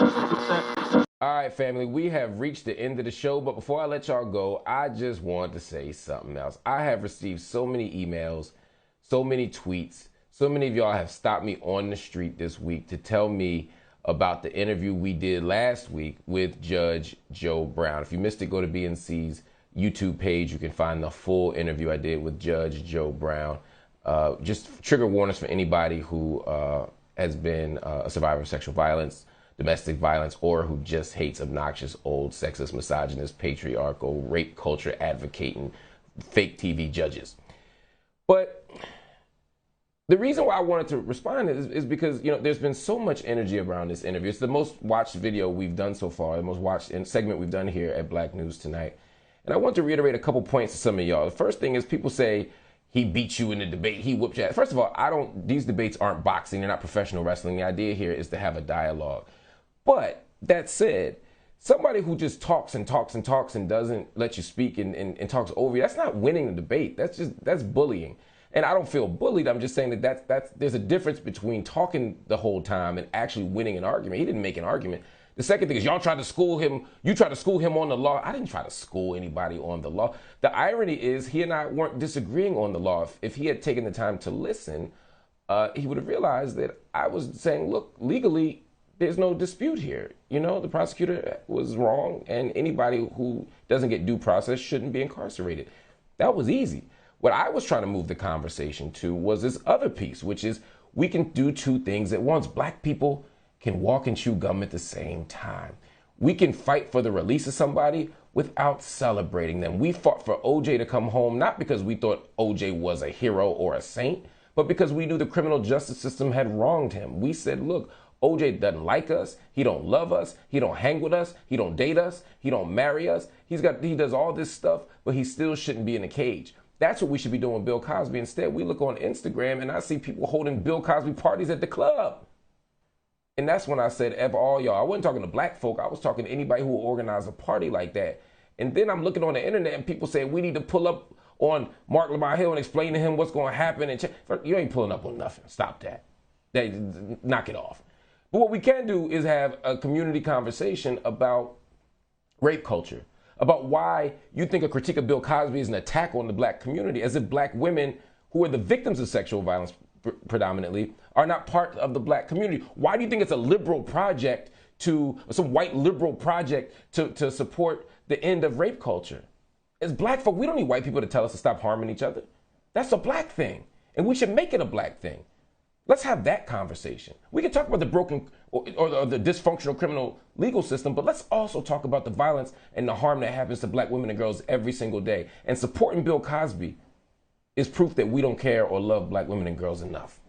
All right, family, we have reached the end of the show, but before I let y'all go, I just want to say something else. I have received so many emails, so many tweets, so many of y'all have stopped me on the street this week to tell me about the interview we did last week with Judge Joe Brown. If you missed it, go to BNC's YouTube page. You can find the full interview I did with Judge Joe Brown. Just trigger warnings for anybody who has been a survivor of sexual violence, domestic violence, or who just hates obnoxious, old, sexist, misogynist, patriarchal, rape culture advocating fake TV judges. But the reason why I wanted to respond is because, you know, there's been so much energy around this interview. It's the most watched video we've done so far, the most watched segment we've done here at Black News Tonight. And I want to reiterate a couple points to some of y'all. The first thing is people say, he beat you in the debate, he whooped your ass. First of all, these debates aren't boxing, they're not professional wrestling. The idea here is to have a dialogue. But that said, somebody who just talks and talks and talks and doesn't let you speak and talks over you, that's not winning the debate. That's bullying. And I don't feel bullied. I'm just saying that there's a difference between talking the whole time and actually winning an argument. He didn't make an argument. The second thing is y'all tried to school him. You tried to school him on the law. I didn't try to school anybody on the law. The irony is he and I weren't disagreeing on the law. If he had taken the time to listen, he would have realized that I was saying, look, legally, there's no dispute here. You know, the prosecutor was wrong, and anybody who doesn't get due process shouldn't be incarcerated. That was easy. What I was trying to move the conversation to was this other piece, which is we can do two things at once. Black people can walk and chew gum at the same time. We can fight for the release of somebody without celebrating them. We fought for OJ to come home, not because we thought OJ was a hero or a saint, but because we knew the criminal justice system had wronged him. We said, look, OJ doesn't like us. He don't love us. He don't hang with us. He don't date us. He don't marry us. He does all this stuff, but he still shouldn't be in a cage. That's what we should be doing with Bill Cosby. Instead, we look on Instagram and I see people holding Bill Cosby parties at the club. And that's when I said, F all y'all. I wasn't talking to black folk. I was talking to anybody who will organize a party like that. And then I'm looking on the internet and people say, we need to pull up on Marc Lamont Hill and explain to him what's going to happen. And you ain't pulling up on nothing. Stop that. Knock it off. But what we can do is have a community conversation about rape culture, about why you think a critique of Bill Cosby is an attack on the black community, as if black women who are the victims of sexual violence predominantly are not part of the black community. Why do you think it's a liberal project some white liberal project to support the end of rape culture? As black folk, we don't need white people to tell us to stop harming each other. That's a black thing, and we should make it a black thing. Let's have that conversation. We can talk about the broken or the dysfunctional criminal legal system, but let's also talk about the violence and the harm that happens to black women and girls every single day. And supporting Bill Cosby is proof that we don't care or love black women and girls enough.